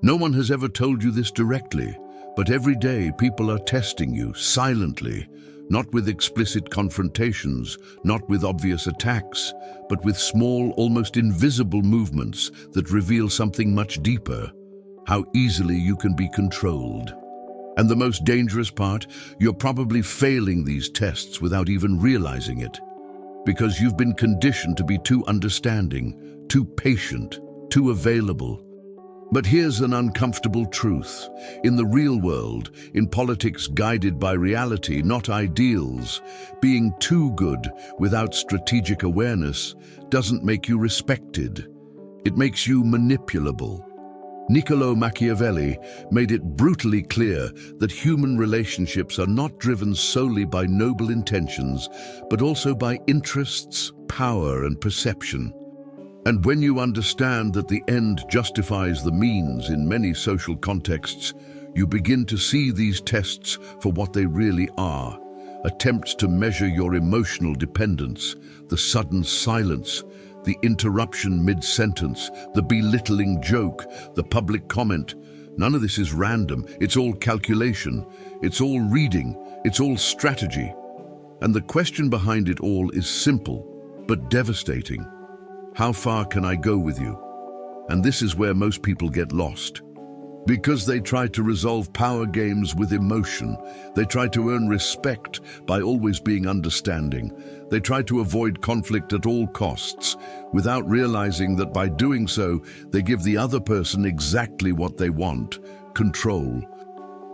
No one has ever told you this directly, but every day people are testing you silently, not with explicit confrontations, not with obvious attacks, but with small, almost invisible movements that reveal something much deeper: how easily you can be controlled. And the most dangerous part, you're probably failing these tests without even realizing it, because you've been conditioned to be too understanding, too patient, too available. But here's an uncomfortable truth. In the real world, in politics guided by reality, not ideals, being too good without strategic awareness doesn't make you respected. It makes you manipulable. Niccolo Machiavelli made it brutally clear that human relationships are not driven solely by noble intentions, but also by interests, power, and perception. And when you understand that the end justifies the means in many social contexts, you begin to see these tests for what they really are: attempts to measure your emotional dependence, the sudden silence, the interruption mid-sentence, the belittling joke, the public comment. None of this is random. It's all calculation. It's all reading. It's all strategy. And the question behind it all is simple, but devastating. How far can I go with you? And this is where most people get lost. Because they try to resolve power games with emotion. They try to earn respect by always being understanding. They try to avoid conflict at all costs, without realizing that by doing so, they give the other person exactly what they want: control.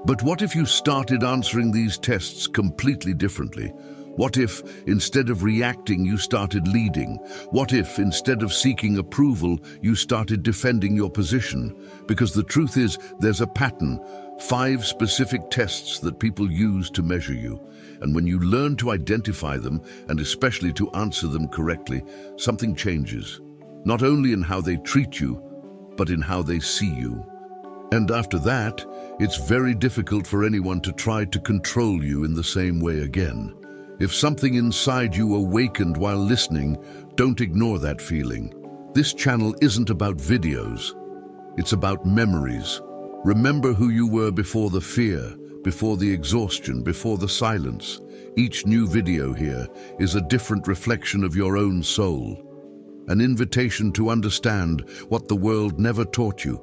But what if you started answering these tests completely differently? What if, instead of reacting, you started leading? What if, instead of seeking approval, you started defending your position? Because the truth is, there's a pattern, 5 specific tests that people use to measure you. And when you learn to identify them, and especially to answer them correctly, something changes. Not only in how they treat you, but in how they see you. And after that, it's very difficult for anyone to try to control you in the same way again. If something inside you awakened while listening, don't ignore that feeling. This channel isn't about videos. It's about memories. Remember who you were before the fear, before the exhaustion, before the silence. Each new video here is a different reflection of your own soul. An invitation to understand what the world never taught you.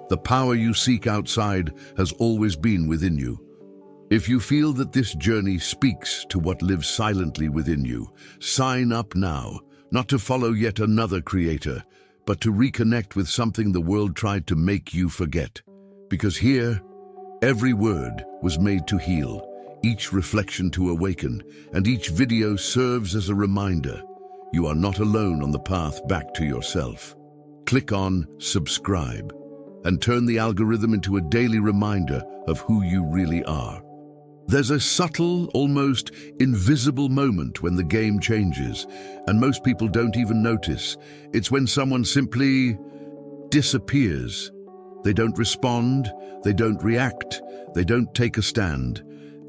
The power you seek outside has always been within you. If you feel that this journey speaks to what lives silently within you, sign up now, not to follow yet another creator, but to reconnect with something the world tried to make you forget. Because here, every word was made to heal, each reflection to awaken, and each video serves as a reminder. You are not alone on the path back to yourself. Click on subscribe and turn the algorithm into a daily reminder of who you really are. There's a subtle, almost invisible moment when the game changes, and most people don't even notice. It's when someone simply disappears. They don't respond, they don't react, they don't take a stand.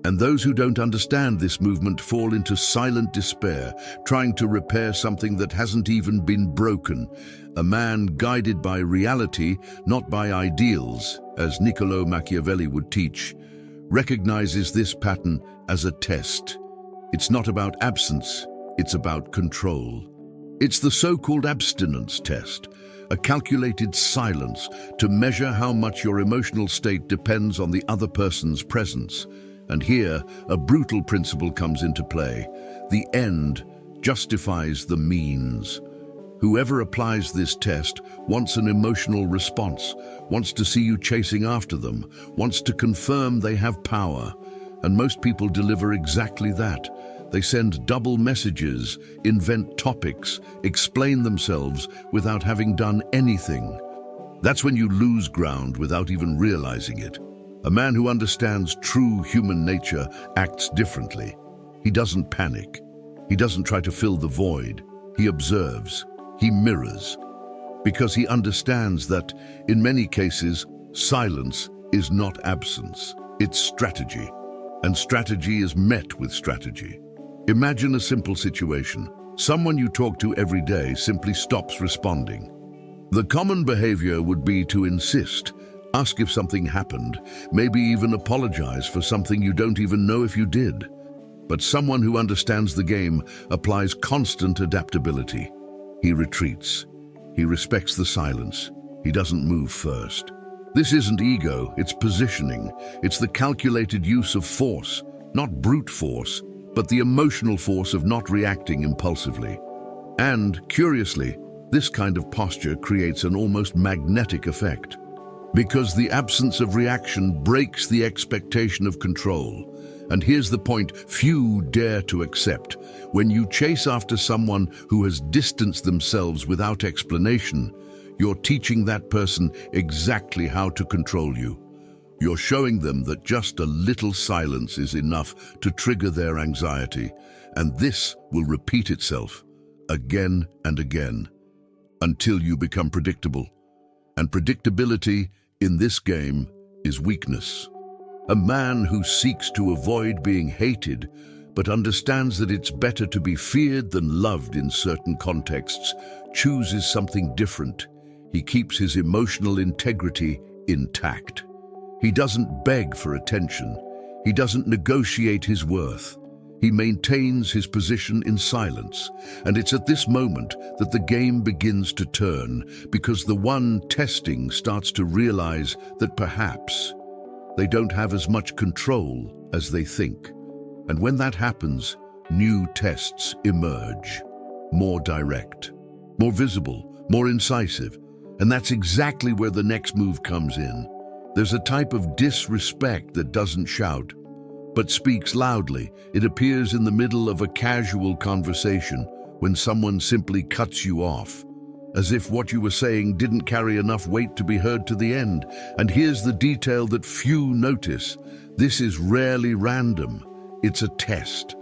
And those who don't understand this movement fall into silent despair, trying to repair something that hasn't even been broken. A man guided by reality, not by ideals, as Niccolo Machiavelli would teach, recognizes this pattern as a test. It's not about absence, it's about control. It's the so-called abstinence test, a calculated silence to measure how much your emotional state depends on the other person's presence. And here, a brutal principle comes into play. The end justifies the means. Whoever applies this test wants an emotional response, wants to see you chasing after them, wants to confirm they have power. And most people deliver exactly that. They send double messages, invent topics, explain themselves without having done anything. That's when you lose ground without even realizing it. A man who understands true human nature acts differently. He doesn't panic. He doesn't try to fill the void. He observes. He mirrors. Because he understands that, in many cases, silence is not absence. It's strategy. And strategy is met with strategy. Imagine a simple situation. Someone you talk to every day simply stops responding. The common behavior would be to insist, Ask if something happened, maybe even apologize for something you don't even know if you did. But someone who understands the game applies constant adaptability. He retreats. He respects the silence. He doesn't move first. This isn't ego, it's positioning. It's the calculated use of force, not brute force, but the emotional force of not reacting impulsively. And, curiously, this kind of posture creates an almost magnetic effect. Because the absence of reaction breaks the expectation of control. And here's the point few dare to accept. When you chase after someone who has distanced themselves without explanation, you're teaching that person exactly how to control you. You're showing them that just a little silence is enough to trigger their anxiety, and this will repeat itself again and again until you become predictable. And predictability in this game is weakness. A man who seeks to avoid being hated but understands that it's better to be feared than loved in certain contexts chooses something different. He keeps his emotional integrity intact. He doesn't beg for attention. He doesn't negotiate his worth. He maintains his position in silence. And it's at this moment that the game begins to turn, because the one testing starts to realize that perhaps they don't have as much control as they think. And when that happens, new tests emerge. More direct, more visible, more incisive. And that's exactly where the next move comes in. There's a type of disrespect that doesn't shout, but speaks loudly. It appears in the middle of a casual conversation when someone simply cuts you off, as if what you were saying didn't carry enough weight to be heard to the end. And here's the detail that few notice. This is rarely random. It's a test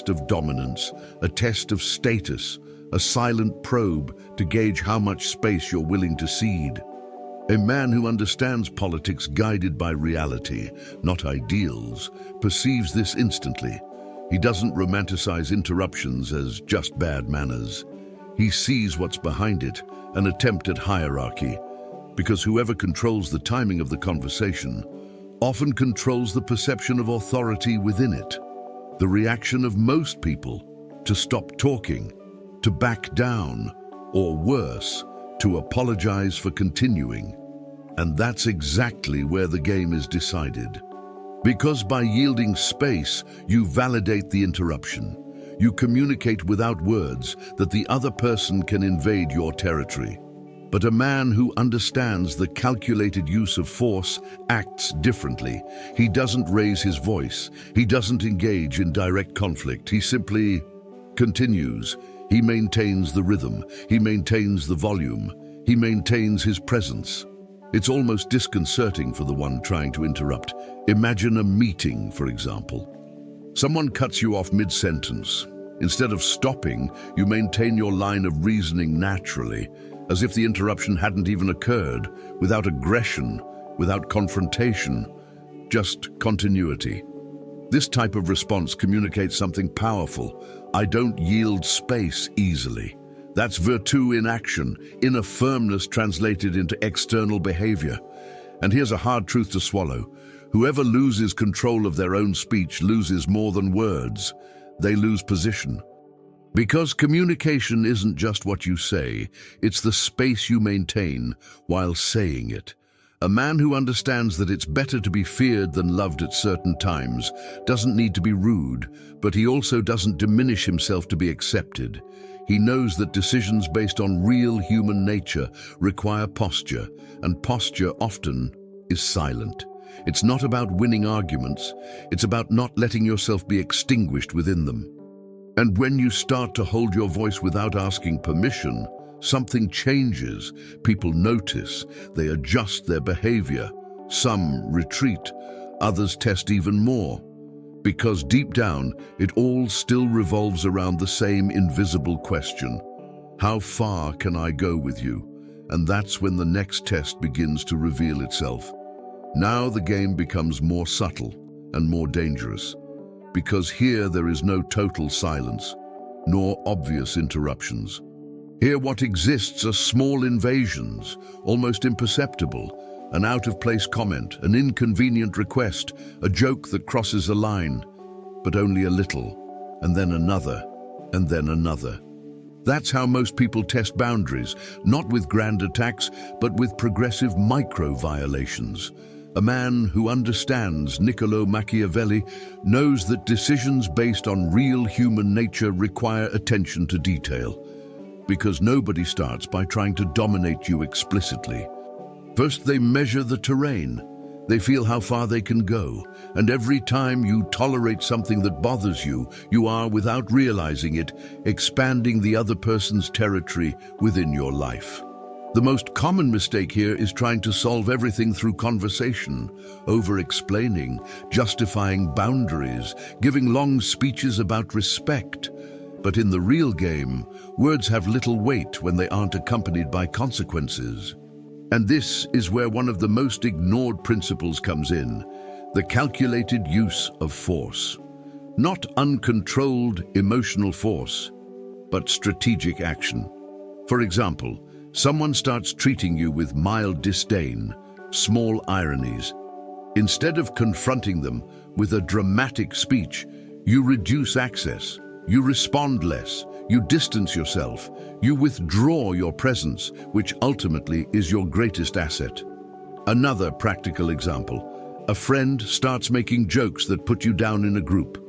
of dominance, a test of status, a silent probe to gauge how much space you're willing to cede. A man who understands politics guided by reality, not ideals, perceives this instantly. He doesn't romanticize interruptions as just bad manners. He sees what's behind it, an attempt at hierarchy, because whoever controls the timing of the conversation often controls the perception of authority within it. The reaction of most people to stop talking, to back down, or worse, to apologize for continuing. And that's exactly where the game is decided. Because by yielding space, you validate the interruption. You communicate without words that the other person can invade your territory. But a man who understands the calculated use of force acts differently. He doesn't raise his voice. He doesn't engage in direct conflict. He simply continues. He maintains the rhythm. He maintains the volume. He maintains his presence. It's almost disconcerting for the one trying to interrupt. Imagine a meeting, for example. Someone cuts you off mid-sentence. Instead of stopping, you maintain your line of reasoning naturally, as if the interruption hadn't even occurred, without aggression, without confrontation, just continuity. This type of response communicates something powerful. I don't yield space easily. That's virtue in action, inner firmness translated into external behavior. And here's a hard truth to swallow. Whoever loses control of their own speech loses more than words. They lose position. Because communication isn't just what you say, it's the space you maintain while saying it. A man who understands that it's better to be feared than loved at certain times doesn't need to be rude, but he also doesn't diminish himself to be accepted. He knows that decisions based on real human nature require posture, and posture often is silent. It's not about winning arguments, it's about not letting yourself be extinguished within them. And when you start to hold your voice without asking permission, something changes. People notice, they adjust their behavior. Some retreat, others test even more. Because deep down, it all still revolves around the same invisible question. How far can I go with you? And that's when the next test begins to reveal itself. Now the game becomes more subtle and more dangerous, because here there is no total silence, nor obvious interruptions. Here what exists are small invasions, almost imperceptible, an out-of-place comment, an inconvenient request, a joke that crosses a line, but only a little, and then another, and then another. That's how most people test boundaries, not with grand attacks, but with progressive micro-violations. A man who understands Niccolo Machiavelli knows that decisions based on real human nature require attention to detail, because nobody starts by trying to dominate you explicitly. First, they measure the terrain. They feel how far they can go, and every time you tolerate something that bothers you, you are, without realizing it, expanding the other person's territory within your life. The most common mistake here is trying to solve everything through conversation, over-explaining, justifying boundaries, giving long speeches about respect. But in the real game, words have little weight when they aren't accompanied by consequences. And this is where one of the most ignored principles comes in, the calculated use of force. Not uncontrolled emotional force, but strategic action. For example, someone starts treating you with mild disdain, small ironies. Instead of confronting them with a dramatic speech, you reduce access, you respond less, you distance yourself, you withdraw your presence, which ultimately is your greatest asset. Another practical example, a friend starts making jokes that put you down in a group.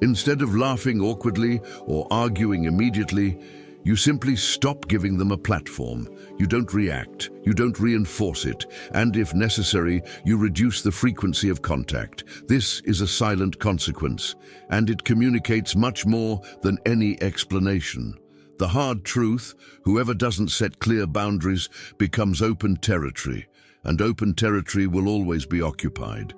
Instead of laughing awkwardly or arguing immediately, you simply stop giving them a platform. You don't react, you don't reinforce it, and if necessary, you reduce the frequency of contact. This is a silent consequence, and it communicates much more than any explanation. The hard truth, whoever doesn't set clear boundaries becomes open territory, and open territory will always be occupied.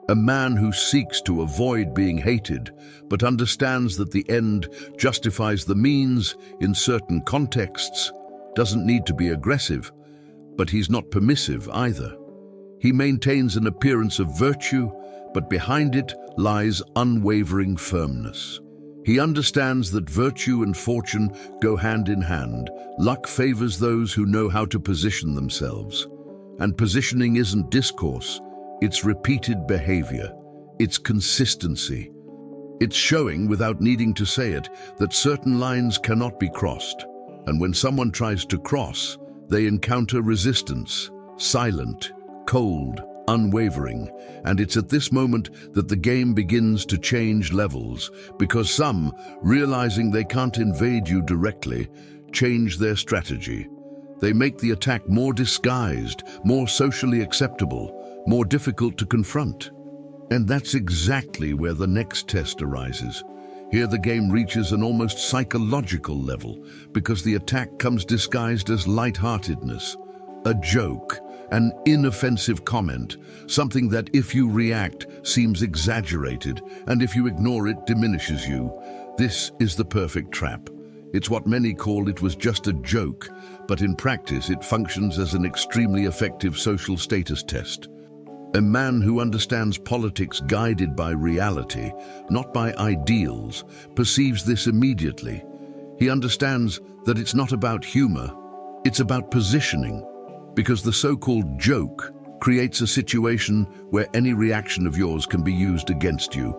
A man who seeks to avoid being hated, but understands that the end justifies the means in certain contexts, doesn't need to be aggressive, but he's not permissive either. He maintains an appearance of virtue, but behind it lies unwavering firmness. He understands that virtue and fortune go hand in hand. Luck favors those who know how to position themselves. And positioning isn't discourse. It's repeated behavior, it's consistency. It's showing, without needing to say it, that certain lines cannot be crossed. And when someone tries to cross, they encounter resistance, silent, cold, unwavering. And it's at this moment that the game begins to change levels, because some, realizing they can't invade you directly, change their strategy. They make the attack more disguised, more socially acceptable, more difficult to confront. And that's exactly where the next test arises. Here the game reaches an almost psychological level, because the attack comes disguised as lightheartedness, a joke, an inoffensive comment, something that if you react seems exaggerated, and if you ignore it diminishes you. This is the perfect trap. It's what many call "it was just a joke," but in practice it functions as an extremely effective social status test. A man who understands politics guided by reality, not by ideals, perceives this immediately. He understands that it's not about humor, it's about positioning, because the so-called joke creates a situation where any reaction of yours can be used against you.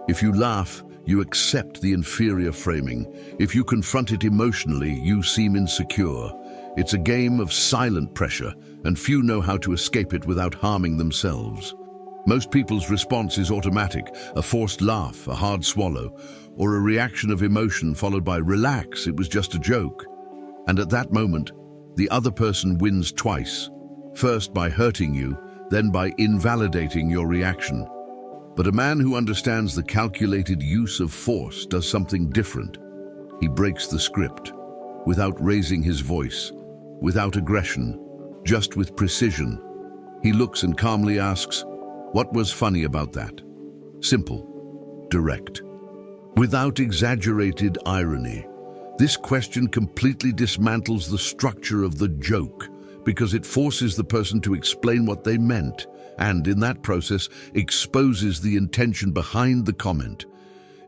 If you laugh, you accept the inferior framing. If you confront it emotionally, you seem insecure. It's a game of silent pressure, and few know how to escape it without harming themselves. Most people's response is automatic, a forced laugh, a hard swallow, or a reaction of emotion followed by "relax, it was just a joke." And at that moment, the other person wins twice, first by hurting you, then by invalidating your reaction. But a man who understands the calculated use of force does something different. He breaks the script, without raising his voice, without aggression, just with precision. He looks and calmly asks, "What was funny about that?" Simple, direct, without exaggerated irony. This question completely dismantles the structure of the joke, because it forces the person to explain what they meant, and in that process exposes the intention behind the comment.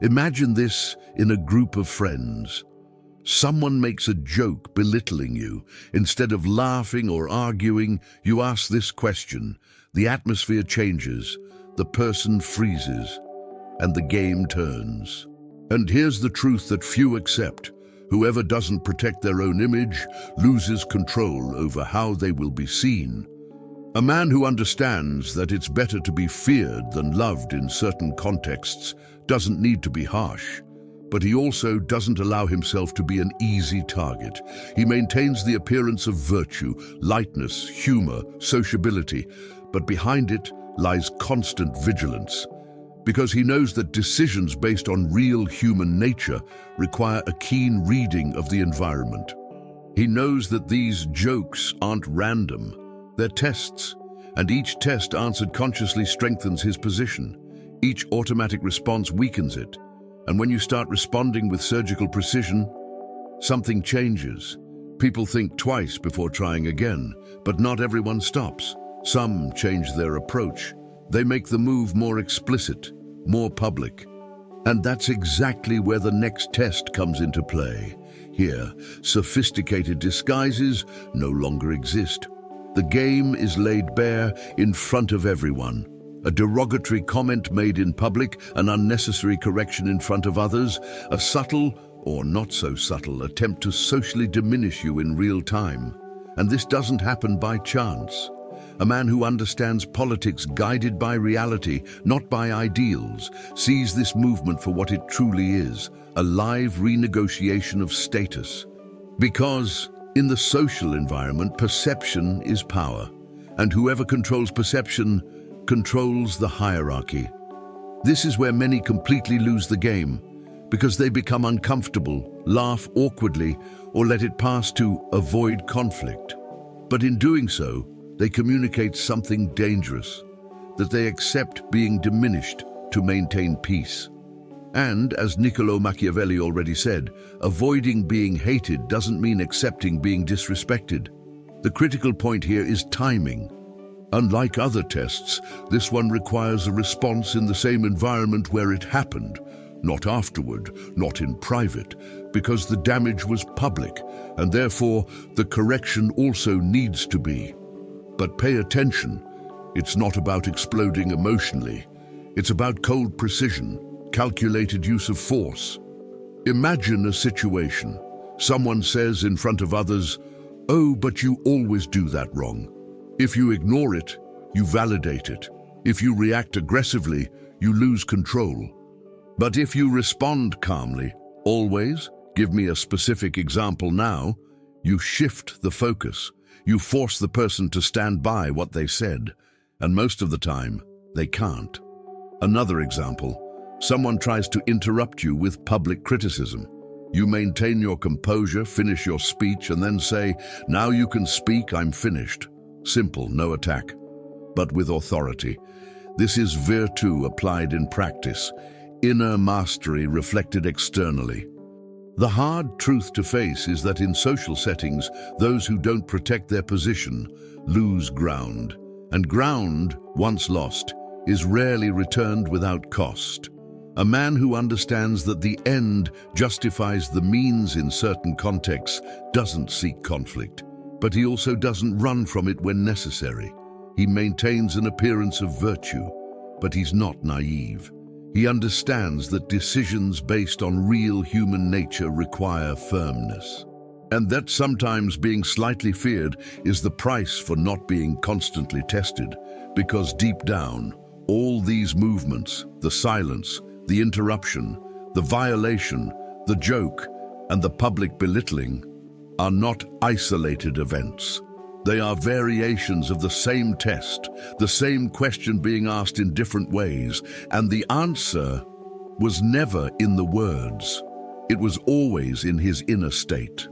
Imagine this in a group of friends. Someone makes a joke belittling you. Instead of laughing or arguing, you ask this question. The atmosphere changes, the person freezes, and the game turns. And here's the truth that few accept. Whoever doesn't protect their own image loses control over how they will be seen. A man who understands that it's better to be feared than loved in certain contexts doesn't need to be harsh. But he also doesn't allow himself to be an easy target. He maintains the appearance of virtue, lightness, humor, sociability, but behind it lies constant vigilance. Because he knows that decisions based on real human nature require a keen reading of the environment. He knows that these jokes aren't random, they're tests, and each test answered consciously strengthens his position. Each automatic response weakens it. And when you start responding with surgical precision, something changes. People think twice before trying again, but not everyone stops. Some change their approach. They make the move more explicit, more public. And that's exactly where the next test comes into play. Here, sophisticated disguises no longer exist. The game is laid bare in front of everyone. A derogatory comment made in public, an unnecessary correction in front of others, a subtle or not so subtle attempt to socially diminish you in real time. And this doesn't happen by chance. A man who understands politics guided by reality, not by ideals, sees this movement for what it truly is, a live renegotiation of status. Because in the social environment, perception is power, and whoever controls perception controls the hierarchy. This is where many completely lose the game, because they become uncomfortable, laugh awkwardly, or let it pass to avoid conflict. But in doing so, they communicate something dangerous, that they accept being diminished to maintain peace. And, as Niccolo Machiavelli already said, avoiding being hated doesn't mean accepting being disrespected. The critical point here is timing. Unlike other tests, this one requires a response in the same environment where it happened, not afterward, not in private, because the damage was public, and therefore the correction also needs to be. But pay attention, it's not about exploding emotionally. It's about cold precision, calculated use of force. Imagine a situation. Someone says in front of others, "Oh, but you always do that wrong." If you ignore it, you validate it. If you react aggressively, you lose control. But if you respond calmly, always, give me a specific example now, you shift the focus. You force the person to stand by what they said, and most of the time, they can't. Another example, someone tries to interrupt you with public criticism. You maintain your composure, finish your speech, and then say, "Now you can speak, I'm finished." Simple, no attack, but with authority. This is virtue applied in practice, inner mastery reflected externally. The hard truth to face is that in social settings, those who don't protect their position lose ground. And ground, once lost, is rarely returned without cost. A man who understands that the end justifies the means in certain contexts doesn't seek conflict. But he also doesn't run from it when necessary. He maintains an appearance of virtue, but he's not naive. He understands that decisions based on real human nature require firmness. And that sometimes being slightly feared is the price for not being constantly tested, because deep down, all these movements, the silence, the interruption, the violation, the joke, and the public belittling, are not isolated events. They are variations of the same test, the same question being asked in different ways, and the answer was never in the words. It was always in his inner state.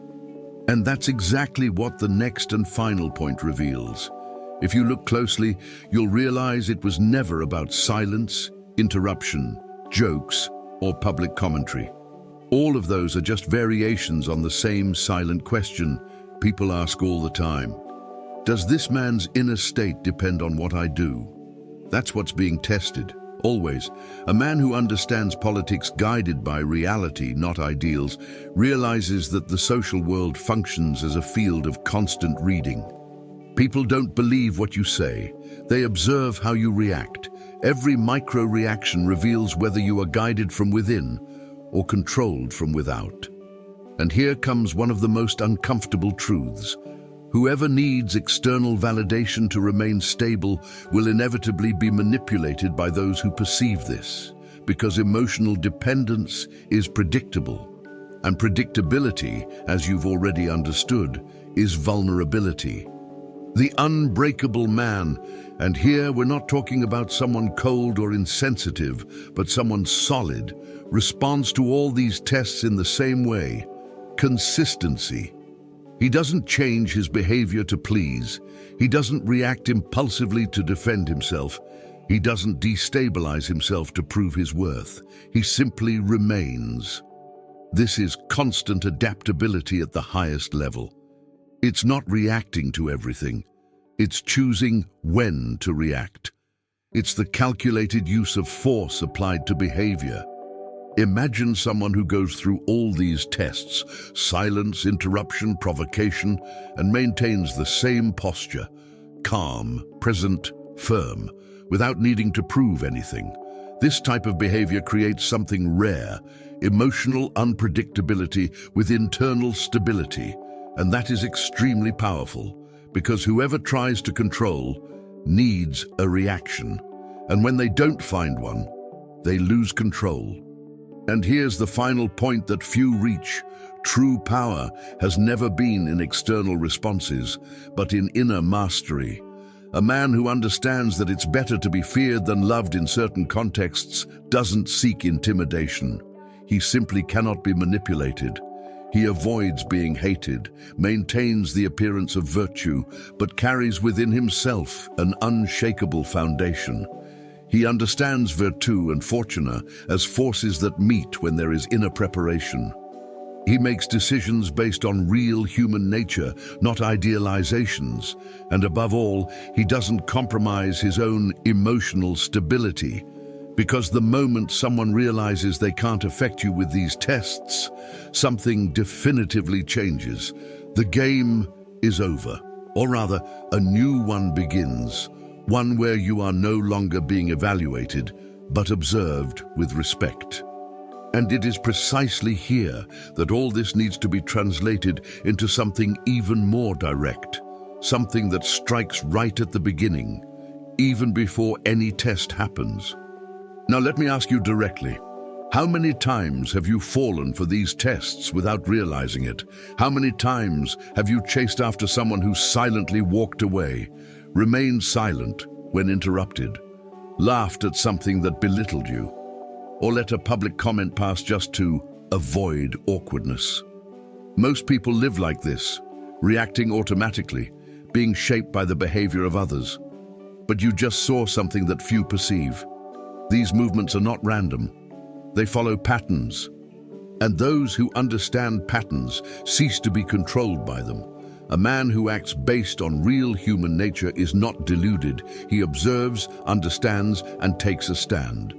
And that's exactly what the next and final point reveals. If you look closely, you'll realize it was never about silence, interruption, jokes, or public commentary. All of those are just variations on the same silent question people ask all the time. Does this man's inner state depend on what I do? That's what's being tested. Always. A man who understands politics guided by reality, not ideals, realizes that the social world functions as a field of constant reading. People don't believe what you say. They observe how you react. Every micro-reaction reveals whether you are guided from within or controlled from without. And here comes one of the most uncomfortable truths. Whoever needs external validation to remain stable will inevitably be manipulated by those who perceive this, because emotional dependence is predictable. And predictability, as you've already understood, is vulnerability. The unbreakable man, and here we're not talking about someone cold or insensitive, but someone solid, responds to all these tests in the same way: consistency. He doesn't change his behavior to please. He doesn't react impulsively to defend himself. He doesn't destabilize himself to prove his worth. He simply remains. This is constant adaptability at the highest level. It's not reacting to everything. It's choosing when to react. It's the calculated use of force applied to behavior. Imagine someone who goes through all these tests: silence, interruption, provocation, and maintains the same posture, calm, present, firm, without needing to prove anything. This type of behavior creates something rare: emotional unpredictability with internal stability. And that is extremely powerful, because whoever tries to control needs a reaction. And when they don't find one, they lose control. And here's the final point that few reach. True power has never been in external responses, but in inner mastery. A man who understands that it's better to be feared than loved in certain contexts doesn't seek intimidation. He simply cannot be manipulated. He avoids being hated, maintains the appearance of virtue, but carries within himself an unshakable foundation. He understands virtù and fortuna as forces that meet when there is inner preparation. He makes decisions based on real human nature, not idealizations. And above all, he doesn't compromise his own emotional stability. Because the moment someone realizes they can't affect you with these tests, something definitively changes. The game is over, or rather, a new one begins, one where you are no longer being evaluated, but observed with respect. And it is precisely here that all this needs to be translated into something even more direct, something that strikes right at the beginning, even before any test happens. Now let me ask you directly, how many times have you fallen for these tests without realizing it? How many times have you chased after someone who silently walked away, remained silent when interrupted, laughed at something that belittled you, or let a public comment pass just to avoid awkwardness? Most people live like this, reacting automatically, being shaped by the behavior of others. But you just saw something that few perceive. These movements are not random. They follow patterns. And those who understand patterns cease to be controlled by them. A man who acts based on real human nature is not deluded. He observes, understands, and takes a stand.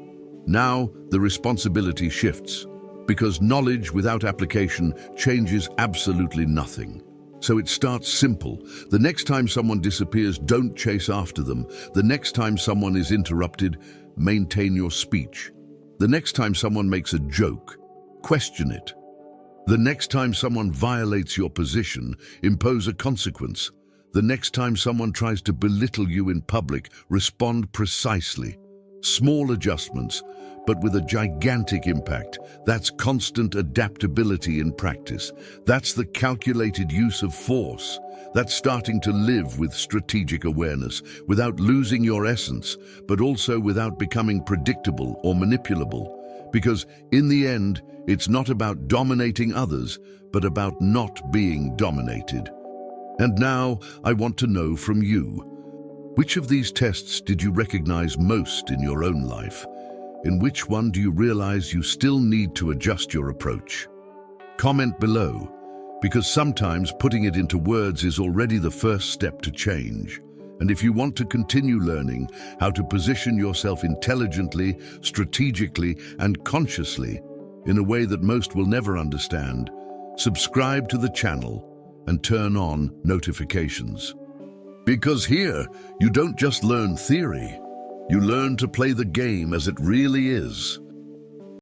Now, the responsibility shifts, because knowledge without application changes absolutely nothing. So it starts simple. The next time someone disappears, don't chase after them. The next time someone is interrupted, maintain your speech. The next time someone makes a joke, question it. The next time someone violates your position, impose a consequence. The next time someone tries to belittle you in public, respond precisely. Small adjustments, but with a gigantic impact. That's constant adaptability in practice. That's the calculated use of force. That's starting to live with strategic awareness, without losing your essence, but also without becoming predictable or manipulable. Because in the end, it's not about dominating others, but about not being dominated. And now, I want to know from you, which of these tests did you recognize most in your own life? In which one do you realize you still need to adjust your approach? Comment below, because sometimes putting it into words is already the first step to change. And if you want to continue learning how to position yourself intelligently, strategically, and consciously in a way that most will never understand, subscribe to the channel and turn on notifications. Because here, you don't just learn theory, you learn to play the game as it really is.